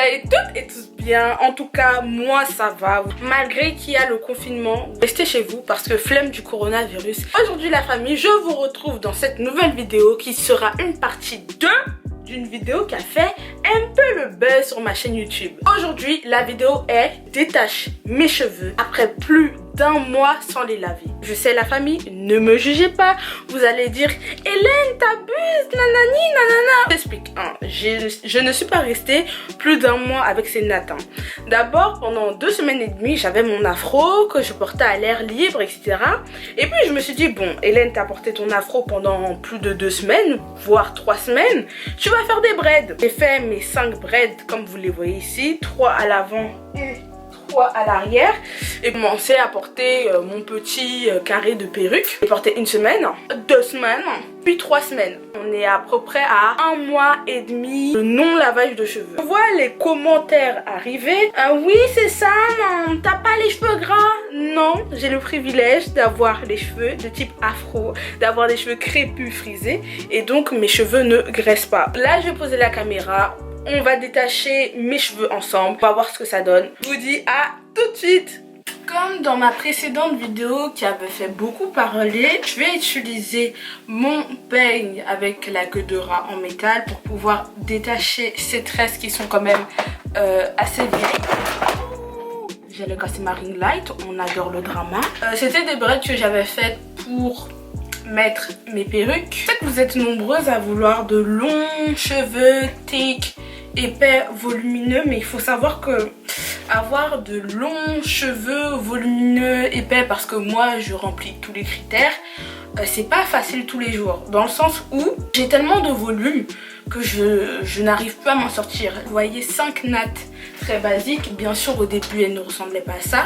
allez toutes et tous bien. En tout cas, moi ça va. Malgré qu'il y a le confinement, restez chez vous parce que flemme du coronavirus. Aujourd'hui la famille, je vous retrouve dans cette nouvelle vidéo qui sera une partie 2 d'une vidéo qui a fait un peu le buzz sur ma chaîne YouTube. Aujourd'hui, la vidéo est détache mes cheveux après plus d'un mois sans les laver. Je sais la famille, ne me jugez pas. Vous allez dire Hélène t'abuses, nanani nanana. J'explique, hein, je ne suis pas restée plus d'un mois avec ces nattes. D'abord, pendant 2 semaines et demie, j'avais mon afro que je portais à l'air libre, etc. Et puis je me suis dit, bon, Hélène t'as porté ton afro pendant plus de 2 semaines, voire 3 semaines. Tu vas faire des braids. J'ai fait mes 5 braids comme vous les voyez ici, 3 à l'avant et 3 à l'arrière, et commencer à porter mon petit carré de perruque. J'ai porté 1 semaine, 2 semaines, puis 3 semaines. On est à peu près à 1 mois et demi de non lavage de cheveux. Je vois les commentaires arriver. Oui c'est ça, non, t'as pas les cheveux gras? Non, j'ai le privilège d'avoir les cheveux de type afro, d'avoir des cheveux crépus frisés, et donc mes cheveux ne graissent pas. Là je vais poser la caméra. On va détacher mes cheveux ensemble. On va voir ce que ça donne. Je vous dis à tout de suite. Comme dans ma précédente vidéo qui avait fait beaucoup parler, je vais utiliser mon peigne avec la queue de rat en métal pour pouvoir détacher ces tresses qui sont quand même assez vieilles. J'allais casser ma ring light, on adore le drama. C'était des braids que j'avais faites pour mettre mes perruques. Je sais que vous êtes nombreuses à vouloir de longs cheveux thick, épais, volumineux, mais il faut savoir que avoir de longs cheveux volumineux, épais, parce que moi je remplis tous les critères, c'est pas facile tous les jours, dans le sens où j'ai tellement de volume que je n'arrive plus à m'en sortir. Vous voyez 5 nattes très basiques, bien sûr au début elles ne ressemblaient pas à ça,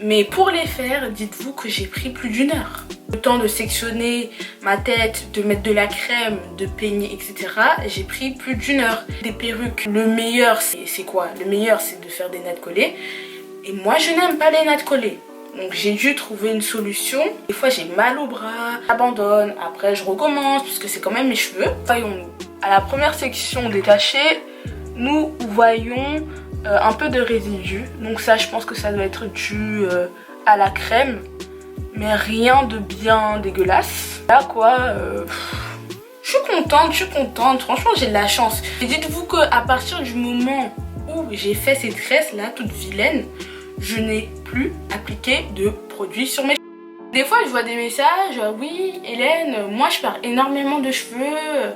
mais pour les faire, dites-vous que j'ai pris plus d'1 heure. Le temps de sectionner ma tête, de mettre de la crème, de peigner, etc. J'ai pris plus d'1 heure. Des perruques, le meilleur c'est quoi? Le meilleur c'est de faire des nattes collées. Et moi je n'aime pas les nattes collées. Donc j'ai dû trouver une solution. Des fois j'ai mal au bras, j'abandonne, après je recommence puisque c'est quand même mes cheveux. Voyons, à la première section détachée, nous voyons un peu de résidus. Donc ça je pense que ça doit être dû à la crème. Mais rien de bien dégueulasse. Là quoi, je suis contente, franchement j'ai de la chance. Et dites-vous qu'à partir du moment où j'ai fait ces tresses là, toutes vilaines, je n'ai plus appliqué de produit sur mes cheveux. Des fois je vois des messages, oui Hélène, moi je perds énormément de cheveux,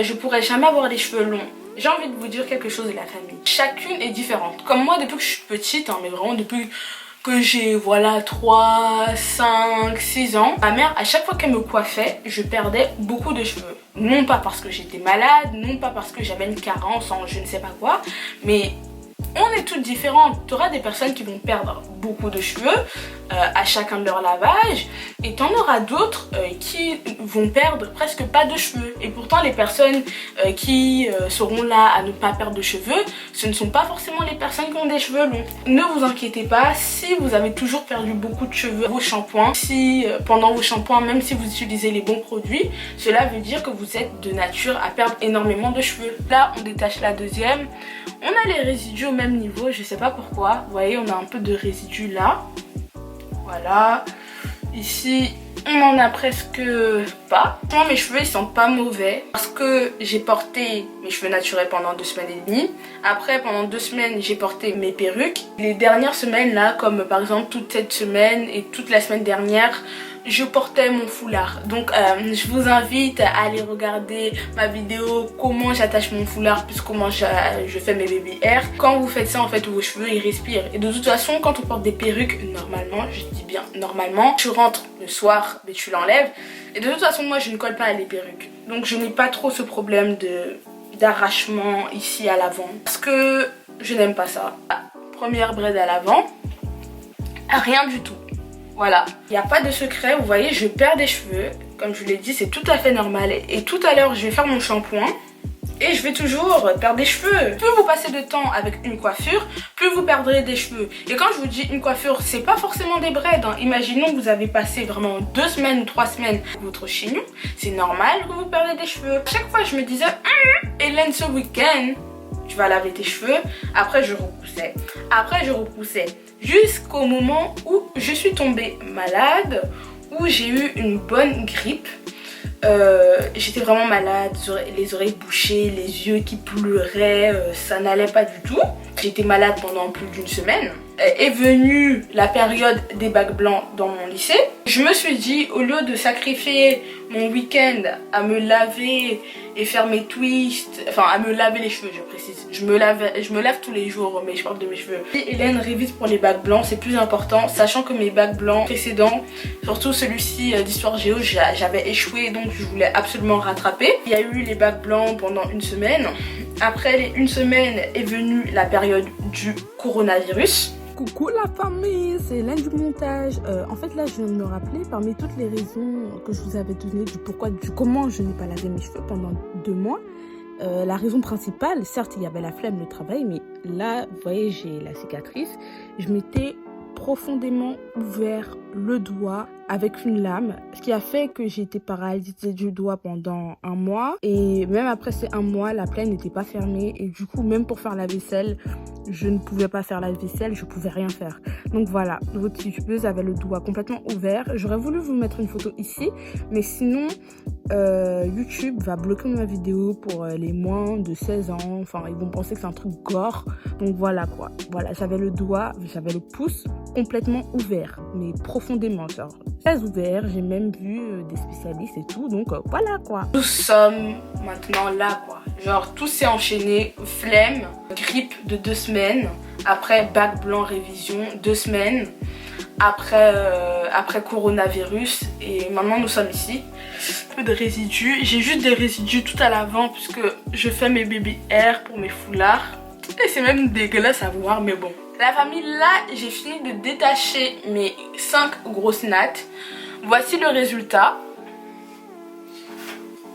je pourrais jamais avoir des cheveux longs. J'ai envie de vous dire quelque chose de la famille. Chacune est différente. Comme moi depuis que je suis petite, mais vraiment depuis que j'ai voilà 3, 5, 6 ans, ma mère à chaque fois qu'elle me coiffait, je perdais beaucoup de cheveux. Non pas parce que j'étais malade, non pas parce que j'avais une carence en je ne sais pas quoi, mais on est toutes différentes. Tu auras des personnes qui vont perdre beaucoup de cheveux à chacun de leur lavage, et tu en auras d'autres qui vont perdre presque pas de cheveux. Et pourtant les personnes qui seront là à ne pas perdre de cheveux, ce ne sont pas forcément les personnes qui ont des cheveux longs. Ne vous inquiétez pas, si vous avez toujours perdu beaucoup de cheveux vos shampoings, si pendant vos shampoings, même si vous utilisez les bons produits, cela veut dire que vous êtes de nature à perdre énormément de cheveux. Là on détache la deuxième. On a les résidus au même niveau, je sais pas pourquoi. Vous voyez, on a un peu de résidus là. Voilà. Ici, on en a presque pas. Moi, mes cheveux, ils sont pas mauvais. Parce que j'ai porté mes cheveux naturels pendant 2 semaines et demie. Après, pendant 2 semaines, j'ai porté mes perruques. Les dernières semaines, là, comme par exemple toute cette semaine et toute la semaine dernière, je portais mon foulard. Donc je vous invite à aller regarder ma vidéo comment j'attache mon foulard plus comment je fais mes baby hair. Quand vous faites ça, en fait vos cheveux ils respirent. Et de toute façon quand on porte des perruques, normalement, je dis bien normalement, tu rentres le soir mais tu l'enlèves. Et de toute façon moi je ne colle pas les perruques. Donc je n'ai pas trop ce problème d'arrachement ici à l'avant. Parce que je n'aime pas ça. Première braid à l'avant, rien du tout. Voilà, il n'y a pas de secret, vous voyez, je perds des cheveux. Comme je vous l'ai dit, c'est tout à fait normal. Et tout à l'heure, je vais faire mon shampoing. Et je vais toujours perdre des cheveux. Plus vous passez de temps avec une coiffure, plus vous perdrez des cheveux. Et quand je vous dis une coiffure, c'est pas forcément des braids. Imaginons que vous avez passé vraiment 2 semaines ou 3 semaines avec votre chignon. C'est normal que vous perdez des cheveux. À chaque fois, je me disais, Hélène, ce week-end, tu vas laver tes cheveux. Après je repoussais jusqu'au moment où je suis tombée malade, où j'ai eu une bonne grippe. J'étais vraiment malade, les oreilles bouchées, les yeux qui pleuraient, ça n'allait pas du tout. J'étais malade pendant plus d'une semaine. Est venue la période des bacs blancs dans mon lycée. Je me suis dit, au lieu de sacrifier mon week-end à me laver et faire mes twists, enfin à me laver les cheveux, je précise. Je me lave tous les jours, mais je parle de mes cheveux. Et Hélène, révise pour les bacs blancs, c'est plus important, sachant que mes bacs blancs précédents, surtout celui-ci d'histoire géo, j'avais échoué, donc je voulais absolument rattraper. Il y a eu les bacs blancs pendant une semaine. Après une semaine est venue la période du coronavirus. Coucou la famille, c'est Hélène du montage. En fait là je viens de me rappeler parmi toutes les raisons que je vous avais données du pourquoi, du comment je n'ai pas lavé mes cheveux pendant 2 mois. La raison principale, certes il y avait la flemme, le travail, mais là vous voyez j'ai la cicatrice. Je m'étais profondément ouvert le doigt avec une lame, ce qui a fait que j'ai été paralysée du doigt pendant 1 mois, et même après ces 1 mois la plaie n'était pas fermée, et du coup même pour faire la vaisselle je ne pouvais pas faire la vaisselle, je pouvais rien faire. Donc voilà, votre youtubeuse avait le doigt complètement ouvert. J'aurais voulu vous mettre une photo ici, mais sinon YouTube va bloquer ma vidéo pour les moins de 16 ans. Enfin, ils vont penser que c'est un truc gore. Donc voilà quoi. Voilà, j'avais le doigt, j'avais le pouce complètement ouvert, mais profondément, genre très ouvert. J'ai même vu des spécialistes et tout. Donc voilà quoi. Nous sommes maintenant là quoi. Genre tout s'est enchaîné, flemme, grippe de 2 semaines, après bac blanc révision 2 semaines, après coronavirus, et maintenant nous sommes ici. Peu de résidus, j'ai juste des résidus tout à l'avant puisque je fais mes baby hair pour mes foulards, et c'est même dégueulasse à voir, mais bon. La famille, là j'ai fini de détacher mes 5 grosses nattes. Voici le résultat.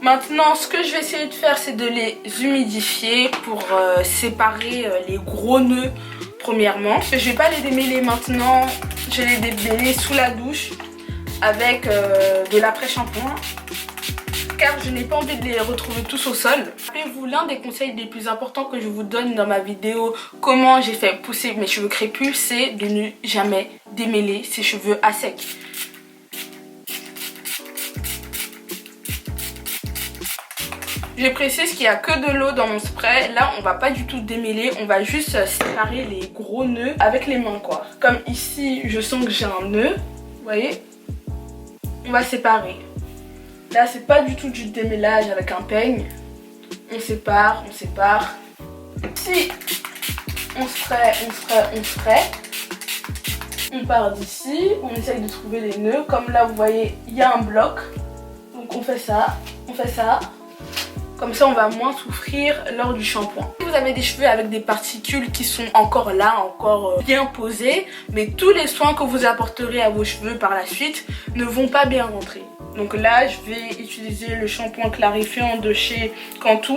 Maintenant, ce que je vais essayer de faire, c'est de les humidifier pour séparer les gros nœuds premièrement. Je vais pas les démêler maintenant, je vais les démêler sous la douche avec de l'après-shampoing, car je n'ai pas envie de les retrouver tous au sol. Rappelez-vous, l'un des conseils les plus importants que je vous donne dans ma vidéo comment j'ai fait pousser mes cheveux crépus, c'est de ne jamais démêler ses cheveux à sec. Je précise qu'il n'y a que de l'eau dans mon spray. Là, on va pas du tout démêler. On va juste séparer les gros nœuds avec les mains, quoi. Comme ici, je sens que j'ai un nœud. Vous voyez? On va séparer. Là, c'est pas du tout du démêlage avec un peigne. On sépare, on sépare. Si on spray, on part d'ici. On essaye de trouver les nœuds. Comme là, vous voyez, il y a un bloc. Donc, on fait ça, on fait ça. Comme ça, on va moins souffrir lors du shampoing. Si vous avez des cheveux avec des particules qui sont encore là, encore bien posées, mais tous les soins que vous apporterez à vos cheveux par la suite ne vont pas bien rentrer. Donc là, je vais utiliser le shampoing clarifiant de chez Cantu.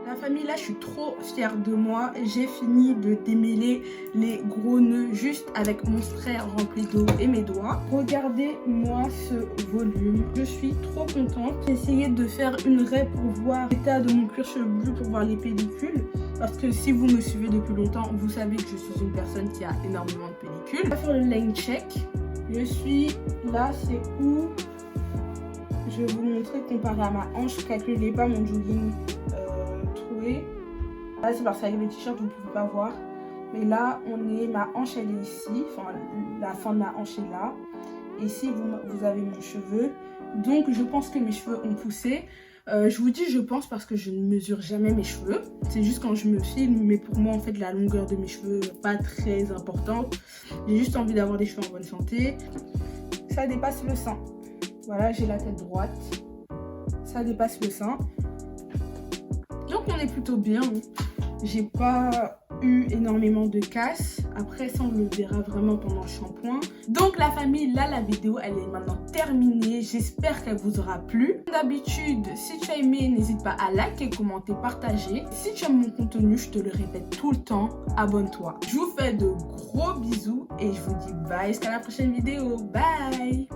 La famille, là je suis trop fière de moi. J'ai fini de démêler les gros nœuds juste avec mon spray rempli d'eau et mes doigts. Regardez-moi ce volume, je suis trop contente. J'ai essayé de faire une raie pour voir l'état de mon cuir chevelu, pour voir les pellicules, parce que si vous me suivez depuis longtemps, vous savez que je suis une personne qui a énormément de pellicules. On va faire le line check. Je suis là, c'est où? Je vais vous montrer comparé à ma hanche. Calculez pas mon jogging troué. Là c'est parce qu'avec le t-shirt vous ne pouvez pas voir. Mais là ma hanche elle est ici. Enfin la fin de ma hanche est là. Et ici vous avez mon cheveu. Donc je pense que mes cheveux ont poussé. Je vous dis je pense parce que je ne mesure jamais mes cheveux. C'est juste quand je me filme. Mais pour moi en fait la longueur de mes cheveux n'est pas très importante. J'ai juste envie d'avoir des cheveux en bonne santé. Ça dépasse le sein. Voilà, j'ai la tête droite. Ça dépasse le sein. Donc on est plutôt bien. J'ai pas eu énormément de casse. Après ça on le verra vraiment pendant le shampoing. Donc la famille, là la vidéo elle est maintenant terminée. J'espère qu'elle vous aura plu. Comme d'habitude, si tu as aimé, n'hésite pas à liker, commenter, partager. Si tu aimes mon contenu, je te le répète tout le temps, abonne-toi. Je vous fais de gros bisous et je vous dis bye jusqu'à la prochaine vidéo. Bye.